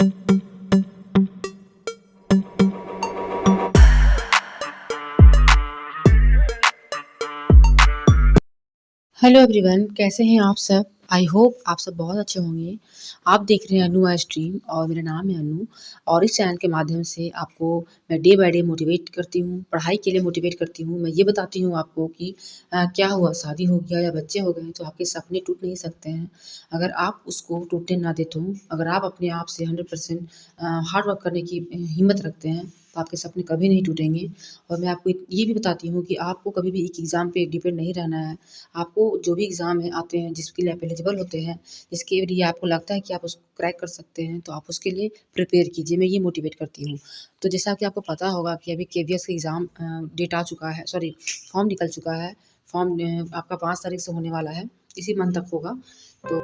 Hello everyone, कैसे हैं आप सब? आई होप आप सब बहुत अच्छे होंगे। आप देख रहे हैं अनु आई स्ट्रीम और मेरा नाम है अनु। और इस चैनल के माध्यम से आपको मैं डे बाय डे मोटिवेट करती हूँ, पढ़ाई के लिए मोटिवेट करती हूँ। मैं ये बताती हूँ आपको कि क्या हुआ, शादी हो गया या बच्चे हो गए तो आपके सपने टूट नहीं सकते हैं। अगर आप उसको टूटने ना दें तो अगर आप अपने आप से 100% हार्ड वर्क करने की हिम्मत रखते हैं तो आपके सपने कभी नहीं टूटेंगे। और मैं आपको ये भी बताती हूँ कि आपको कभी भी एक एग्ज़ाम पे डिपेंड नहीं रहना है। आपको जो भी एग्ज़ाम है आते हैं, जिसके लिए आप एलिजिबल होते हैं, जिसके लिए आपको लगता है कि आप उसको क्रैक कर सकते हैं, तो आप उसके लिए प्रिपेयर कीजिए, मैं ये मोटिवेट करती हूँ। तो जैसा कि आपको पता होगा कि अभी केवीएस का एग्ज़ाम डेट आ चुका है, सॉरी फॉर्म निकल चुका है। फॉर्म आपका 5 तारीख से होने वाला है, इसी मंथ तक होगा। तो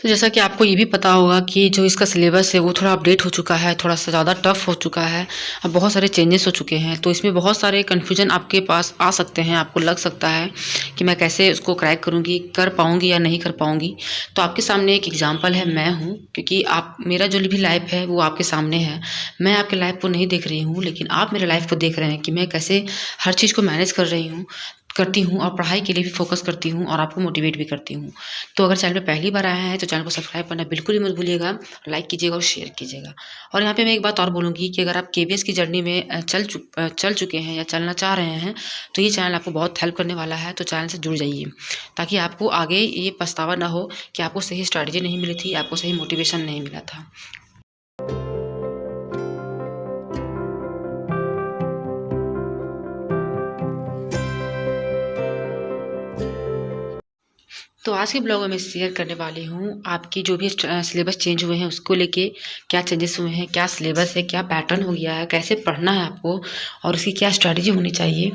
तो जैसा कि आपको ये भी पता होगा कि जो इसका सिलेबस है वो थोड़ा अपडेट हो चुका है, थोड़ा-सा ज़्यादा टफ हो चुका है। अब बहुत सारे चेंजेस हो चुके हैं, तो इसमें बहुत सारे कन्फ्यूजन आपके पास आ सकते हैं। आपको लग सकता है कि मैं कैसे उसको क्रैक करूँगी, कर पाऊँगी या नहीं कर पाऊँगी। तो आपके सामने एक एग्ज़ाम्पल है, मैं हूँ, क्योंकि आप मेरा जो भी लाइफ़ है वो आपके सामने है। मैं आपके लाइफ़ को नहीं देख रही हूँ, लेकिन आप मेरे लाइफ़ को देख रहे हैं कि मैं कैसे हर चीज़ को मैनेज करती हूँ और पढ़ाई के लिए भी फ़ोकस करती हूँ और आपको मोटिवेट भी करती हूँ। तो अगर चैनल पे पहली बार आए हैं तो चैनल को सब्सक्राइब करना बिल्कुल ही मत भूलिएगा, लाइक कीजिएगा और शेयर कीजिएगा। और यहाँ पे मैं एक बात और बोलूँगी कि अगर आप केवीएस की जर्नी में चल चुके हैं या चलना चाह रहे हैं, तो ये चैनल आपको बहुत हेल्प करने वाला है, तो चैनल से जुड़ जाइए, ताकि आपको आगे ये पछतावा ना हो कि आपको सही स्ट्रैटेजी नहीं मिली थी, आपको सही मोटिवेशन नहीं मिला था। तो आज के ब्लॉग में मैं शेयर करने वाली हूँ आपकी जो भी सिलेबस चेंज हुए हैं उसको लेके, क्या चेंजेस हुए हैं, क्या सिलेबस है, क्या पैटर्न हो गया है, कैसे पढ़ना है आपको और उसकी क्या स्ट्रैटेजी होनी चाहिए,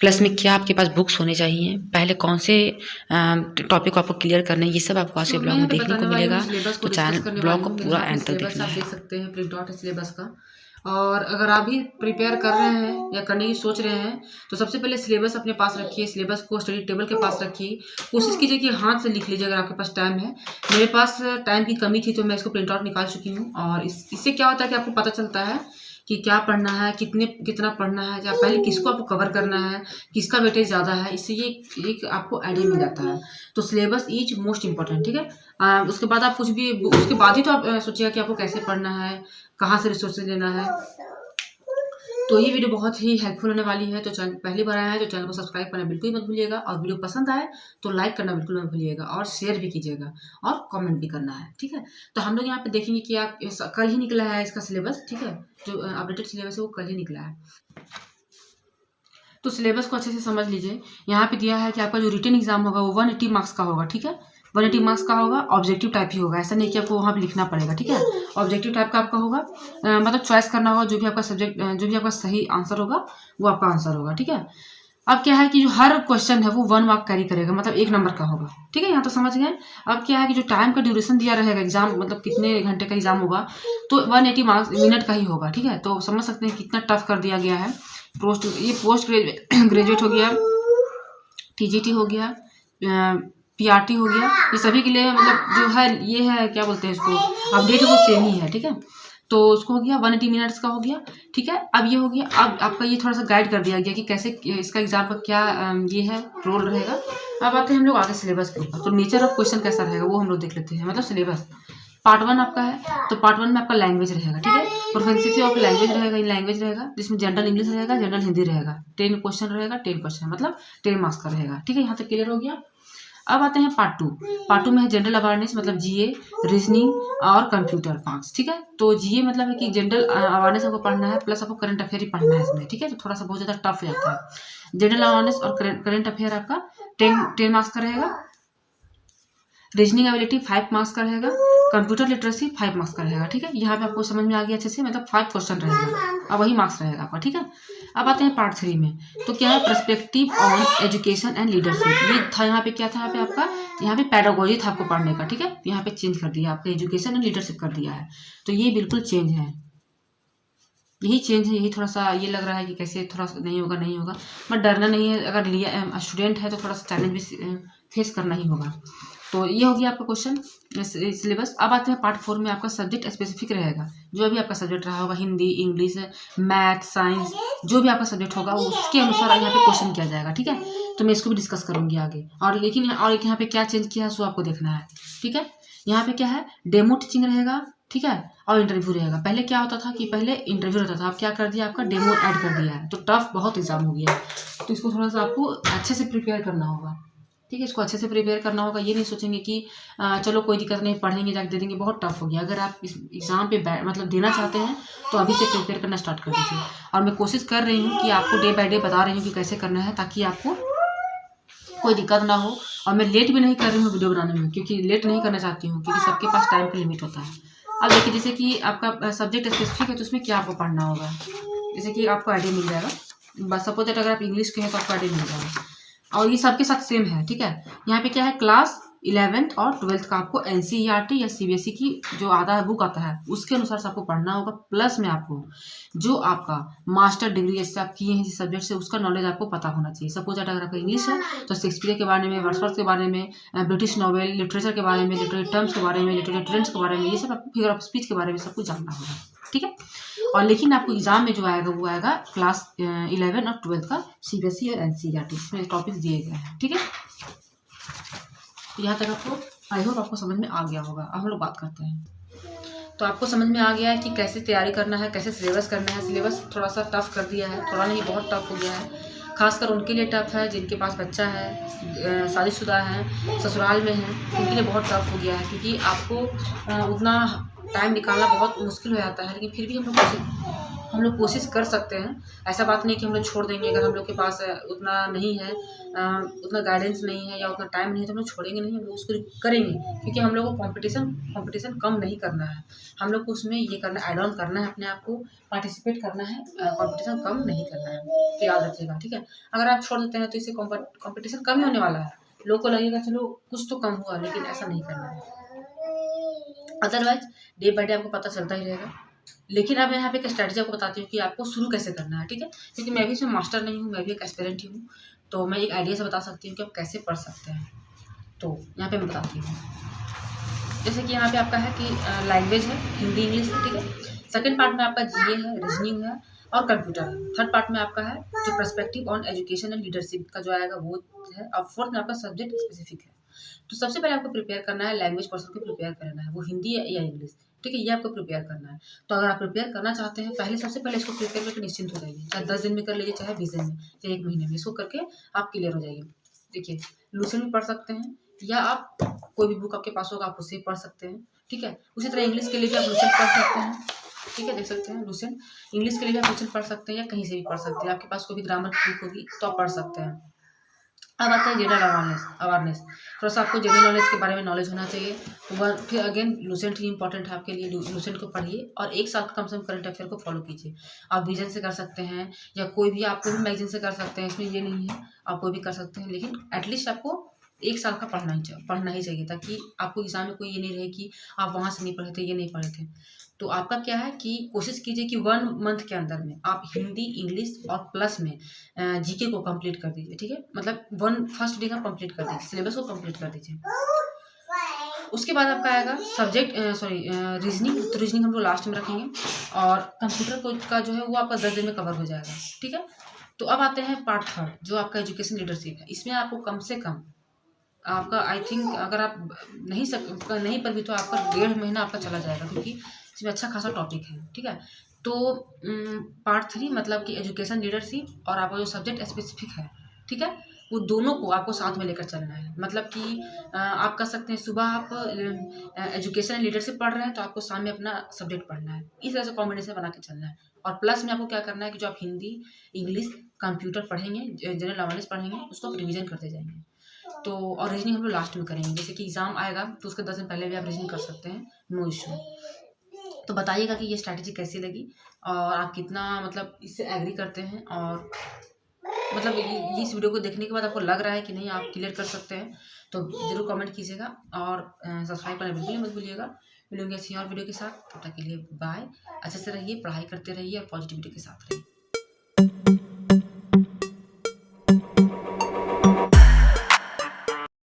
प्लस में क्या आपके पास बुक्स होने चाहिए, पहले कौन से टॉपिक को आपको क्लियर करना है, ये सब आपको आज के ब्लॉग में देखने को मिलेगा। तो चैनल ब्लॉग को पूरा एंड तक देखना है। देख सकते हैं प्रिंट आउट है सिलेबस का। और अगर आप भी प्रिपेयर कर रहे हैं या करने की सोच रहे हैं तो सबसे पहले सिलेबस अपने पास रखिए, सिलेबस को स्टडी टेबल के पास रखिए। कोशिश कीजिए कि हाथ से लिख लीजिए अगर आपके पास टाइम है। मेरे पास टाइम की कमी थी तो मैं इसको प्रिंट आउट निकाल चुकी हूँ। और इससे क्या होता है कि आपको पता चलता है कि क्या पढ़ना है, कितना पढ़ना है, या पहले किसको आपको कवर करना है, किसका वेटेज ज़्यादा है। इससे ये एक आपको आइडिया मिल जाता है। तो सिलेबस इज मोस्ट इम्पॉर्टेंट, ठीक है। उसके बाद आप कुछ भी, उसके बाद ही तो आप सोचिएगा कि आपको कैसे पढ़ना है, कहाँ से रिसोर्सेज लेना है। तो ये वीडियो बहुत ही हेल्पफुल होने वाली है। तो चैनल पहली बार आया है तो चैनल को सब्सक्राइब करना बिल्कुल मत भूलिएगा, और वीडियो पसंद आए तो लाइक करना बिल्कुल मत भूलिएगा, और शेयर भी कीजिएगा और कमेंट भी करना है, ठीक है। तो हम लोग यहाँ पे देखेंगे कि आप कल ही निकला है इसका सिलेबस, ठीक है। जो अपडेटेड सिलेबस है वो कल ही निकला है। तो सिलेबस को अच्छे से समझ लीजिए। यहाँ पे दिया है कि आपका जो रिटन एग्जाम होगा वो 180 मार्क्स का होगा, ठीक है। 180 मार्क्स का होगा, ऑब्जेक्टिव टाइप ही होगा, ऐसा नहीं कि आपको वहाँ पे लिखना पड़ेगा, ठीक है। ऑब्जेक्टिव टाइप का आपका होगा, मतलब चॉइस करना होगा। जो भी आपका सब्जेक्ट, जो भी आपका सही आंसर होगा वो आपका आंसर होगा, ठीक है। अब क्या है कि जो हर क्वेश्चन है वो 1 मार्क कैरी करेगा, मतलब 1 नंबर का होगा, ठीक है। यहाँ तो समझ गए। अब क्या है कि जो टाइम का ड्यूरेशन दिया रहेगा एग्जाम, मतलब कितने घंटे का एग्जाम होगा, तो 180 मार्क्स मिनट का ही होगा, ठीक है। तो समझ सकते हैं कितना टफ कर दिया गया है। पोस्ट ग्रेजुएट हो गया, टीजीटी हो गया, पीआरटी हो गया, ये सभी के लिए मतलब जो है ये है, क्या बोलते हैं इसको, अपडेट वो सेम ही है, ठीक है। तो उसको हो गया 180 मिनट्स का हो गया, ठीक है। अब ये हो गया, अब आपका ये थोड़ा सा गाइड कर दिया गया कि कैसे इसका एग्जाम का क्या ये है रोल रहेगा। अब आते हैं हम लोग आगे सिलेबस के ऊपर। तो नेचर ऑफ क्वेश्चन कैसा रहेगा वो हम लोग देख लेते हैं, मतलब सिलेबस। पार्ट 1 आपका है, तो पार्ट 1 में आपका लैंग्वेज रहेगा, ठीक है। प्रोफेंसिव ऑफ लैंग्वेज रहेगा, इन लैंग्वेज रहेगा, जिसमें जनरल इंग्लिश रहेगा, जनरल हिंदी रहेगा। 10 क्वेश्चन रहेगा, 10 क्वेश्चन मतलब 10 मार्क्स का रहेगा, ठीक है। यहाँ तक क्लियर हो गया। अब आते हैं पार्ट 2। पार्ट 2 में है जनरल अवेयरनेस, मतलब जीए, रीजनिंग और कंप्यूटर मार्क्स, ठीक है। तो जीए मतलब है कि जनरल अवेयरनेस आपको पढ़ना है, प्लस आपको करंट अफेयर ही पढ़ना है इसमें, ठीक है। तो थोड़ा सा बहुत ज़्यादा टफ हो जाता है। जनरल अवेयरनेस और करंट अफेयर आपका 10 मार्क्स का रहेगा। रीजनिंग एबिलिटी 5 मार्क्स का रहेगा। कंप्यूटर लिटरेसी 5 मार्क्स का रहेगा, ठीक है। यहाँ पे आपको समझ में आ गया अच्छे से, मतलब 5 क्वेश्चन रहेगा और वही मार्क्स रहेगा आपका, ठीक है। अब आते हैं पार्ट 3 में। तो क्या है, perspective on education and leadership. ये था यहाँ पे, क्या था यहाँ पे आपका, यहाँ पे पैडागोजी था आपको पढ़ने का, ठीक है। यहाँ पे चेंज कर दिया, आपका एजुकेशन एंड लीडरशिप कर दिया है, तो ये बिल्कुल चेंज है। यही चेंज है, यही थोड़ा सा ये लग रहा है कि कैसे थोड़ा सा नहीं होगा, बट डरना नहीं है। अगर लिया स्टूडेंट है तो थोड़ा सा चैलेंज भी फेस करना ही होगा। तो ये हो गया आपका क्वेश्चन सिलेबस। अब आते हैं पार्ट 4 में। आपका सब्जेक्ट स्पेसिफिक रहेगा, जो भी आपका सब्जेक्ट रहा होगा, हिंदी, इंग्लिश, मैथ, साइंस, जो भी आपका सब्जेक्ट होगा उसके अनुसार यहाँ पे क्वेश्चन किया जाएगा, ठीक है। तो मैं इसको भी डिस्कस करूंगी आगे। और लेकिन और एक यहाँ पे क्या चेंज किया है सो आपको देखना है, ठीक है। यहाँ पे क्या है, डेमो टीचिंग रहेगा, ठीक है, और इंटरव्यू रहेगा। पहले क्या होता था कि पहले इंटरव्यू रहता था, अब क्या कर दिया, आपका डेमो ऐड कर दिया है। तो टफ बहुत एग्जाम हो गया है, तो इसको थोड़ा सा आपको अच्छे से प्रिपेयर करना होगा, ठीक है। इसको अच्छे से प्रिपेयर करना होगा। ये नहीं सोचेंगे कि चलो कोई दिक्कत नहीं, पढ़ेंगे जाके दे देंगे, बहुत टफ हो गया। अगर आप इस एग्जाम पे मतलब देना चाहते हैं तो अभी से प्रिपेयर करना स्टार्ट कर दीजिए। और मैं कोशिश कर रही हूँ कि आपको डे बाय डे बता रही हूँ कि कैसे करना है, ताकि आपको कोई दिक्कत ना हो। और मैं लेट भी नहीं कर रही हूँ वीडियो बनाने में, क्योंकि लेट नहीं करना चाहती हूँ, क्योंकि सबके पास टाइम का लिमिट होता है। अब देखिए, जैसे कि आपका सब्जेक्ट स्पेसिफिक है तो उसमें क्या आपको पढ़ना होगा, जैसे कि आपको आइडिया मिल जाएगा। बस सपोज दैट अगर आप इंग्लिश के हैं तो आपको आइडिया मिल जाएगा, और ये सबके साथ सेम है, ठीक है। यहाँ पे क्या है, क्लास 11th और 12th का आपको NCERT या CBSE की जो आता है बुक आता है उसके अनुसार से आपको पढ़ना होगा। प्लस में आपको जो आपका मास्टर डिग्री जैसे आप किए हैं जिस सब्जेक्ट से, उसका नॉलेज आपको पता होना चाहिए। सपोज दैट अगर आपका इंग्लिश है तो शेक्सपियर के बारे में, वर्ड्सवर्थ के बारे में, ब्रिटिश नॉवेल लिटरेचर के बारे में, लिटरेरी टर्म्स के बारे में, लिटरेरी ट्रेंड्स के बारे में, ये सब आपको फिगर ऑफ स्पीच के बारे में सब कुछ जानना होगा, ठीक है। और लेकिन आपको एग्जाम में जो आएगा वो आएगा क्लास 11 और 12th का CBSE और NCERT, इसमें टॉपिक्स दिए गए हैं, ठीक है। तो यहाँ तक आपको आई होप आपको समझ में आ गया होगा। अब हम लोग बात करते हैं। तो आपको समझ में आ गया है कि कैसे तैयारी करना है, कैसे सिलेबस करना है। सिलेबस थोड़ा सा टफ कर दिया है, थोड़ा नहीं बहुत टफ हो गया है। खासकर उनके लिए टफ है जिनके पास बच्चा है, शादीशुदा है, ससुराल में है, उनके लिए बहुत टफ हो गया है, क्योंकि आपको उतना टाइम निकालना बहुत मुश्किल हो जाता है। लेकिन फिर भी हम लोग कोशिश कर सकते हैं। ऐसा बात नहीं कि हम लोग छोड़ देंगे। अगर हम लोग के पास उतना नहीं है, उतना गाइडेंस नहीं है या उतना टाइम नहीं है, तो हम लोग छोड़ेंगे नहीं, हम लोग उसको करेंगे। क्योंकि हम लोग को कंपटीशन कम नहीं करना है, हम लोग को उसमें ये करना, ऐड ऑन करना है, अपने आप को पार्टिसिपेट करना है, कंपटीशन कम नहीं करना है। तो याद रखिएगा, ठीक है। अगर आप छोड़ देते हैं तो इससे कंपटीशन कम ही होने वाला है। लोग को लगेगा चलो कुछ तो कम हुआ, लेकिन ऐसा नहीं करना है। अदरवाइज डे बाय डे आपको पता चलता ही रहेगा। लेकिन अब मैं यहाँ पे एक स्ट्रैटेजी आपको बताती हूँ कि आपको शुरू कैसे करना है, ठीक है। क्योंकि मैं भी इसमें मास्टर नहीं हूँ, मैं भी एक एस्पिरेंट ही हूँ, तो मैं एक आइडिया से बता सकती हूँ कि आप कैसे पढ़ सकते हैं। तो यहाँ पे मैं बताती हूँ, जैसे कि यहाँ पे आपका है कि लैंग्वेज है, हिंदी इंग्लिश है, ठीक है। सेकंड पार्ट में आपका GA है, रीजनिंग है और कंप्यूटर है। थर्ड पार्ट में आपका है जो perspective on education and leadership का जो आएगा वो है। और फोर्थ में आपका सब्जेक्ट स्पेसिफिक है। तो सबसे पहले आपको प्रिपेयर करना है, लैंग्वेज पोर्शन को प्रिपेयर करना है, वो हिंदी या इंग्लिश, ठीक है। ये आपको प्रिपेयर करना है। तो अगर आप प्रिपेयर करना चाहते हैं, सबसे पहले इसको प्रिपेयर करके निश्चिंत हो जाइए। चाहे 10 दिन में कर लीजिए, चाहे 20 दिन में, चाहे 1 महीने में, इसको करके आप क्लियर हो जाइए। देखिए, लूसेंट भी पढ़ सकते हैं, या आप कोई भी बुक आपके पास होगा आप उससे पढ़ सकते हैं, ठीक है। उसी तरह इंग्लिश के लिए भी आप लूसेंट पढ़ सकते हैं, ठीक है। देख सकते हैं लूसेंट, इंग्लिश के लिए भी आप लूसेंट पढ़ सकते हैं, या कहीं से भी पढ़ सकते हैं। आपके पास कोई भी ग्रामर की बुक होगी तो आप पढ़ सकते हैं। अब आता है जनरल अवेयरनेस। थोड़ा सा आपको जनरल नॉलेज के बारे में नॉलेज होना चाहिए। फिर अगेन लूसेंट ही इंपॉर्टेंट है आपके लिए। लूसेंट को पढ़िए और 1 साल कम से कम करंट अफेयर को फॉलो कीजिए। आप विजन से कर सकते हैं, या कोई भी आप कोई भी मैगजीन से कर सकते हैं, इसमें ये नहीं है, आप कोई भी कर सकते हैं। लेकिन एटलीस्ट आपको 1 साल का पढ़ना ही चाहिए, ताकि आपको एग्जाम में कोई ये नहीं रहे कि आप वहाँ से नहीं पढ़े थे, ये नहीं पढ़े थे। तो आपका क्या है कि कोशिश कीजिए कि 1 मंथ के अंदर में आप हिंदी, इंग्लिश और प्लस में GK को कंप्लीट कर दीजिए, ठीक है। मतलब फर्स्ट डे का कंप्लीट कर दीजिए, सिलेबस को कंप्लीट कर दीजिए। उसके बाद आपका आएगा सब्जेक्ट रीजनिंग। तो रीजनिंग हम लोग लास्ट में रखेंगे, और कंप्यूटर का जो है वो आपका 10 दिन में कवर हो जाएगा, ठीक है। तो अब आते हैं पार्ट 3 जो आपका एजुकेशन लीडरशिप है। इसमें आपको कम से कम आपका आई थिंक अगर आप नहीं पर भी तो आपका 1.5 महीना आपका चला जाएगा, क्योंकि इसमें अच्छा खासा टॉपिक है, ठीक है। तो पार्ट 3 मतलब कि एजुकेशन लीडरशिप और आपका जो सब्जेक्ट स्पेसिफिक है, ठीक है, वो दोनों को आपको साथ में लेकर चलना है। मतलब कि आप कर सकते हैं सुबह आप एजुकेशन एंड लीडरशिप पढ़ रहे हैं तो आपको शाम में अपना सब्जेक्ट पढ़ना है। इस तरह से कॉम्बिनेशन बना के चलना है। और प्लस में आपको क्या करना है कि जो आप हिंदी, इंग्लिश, कंप्यूटर पढ़ेंगे, जनरल अवेयरनेस पढ़ेंगे, उसको आप रिविजन करते जाएंगे। तो और रीजनिंग हम लोग लास्ट में करेंगे। जैसे कि एग्जाम आएगा तो उसके 10 दिन पहले भी आप रीजनिंग कर सकते हैं, नो इशू। तो बताइएगा कि ये स्ट्रैटेजी कैसी लगी, और आप कितना मतलब इससे एग्री करते हैं, और मतलब इस वीडियो को देखने के बाद आपको लग रहा है कि नहीं आप क्लियर कर सकते हैं। तो ज़रूर कमेंट कीजिएगा, और सब्सक्राइब करना बिल्कुल ही मत भूलिएगा। मिलूंगी ऐसी और वीडियो के साथ। तब तक के लिए बाय। अच्छे से रहिए, पढ़ाई करते रहिए और पॉजिटिविटी के साथ रहिए।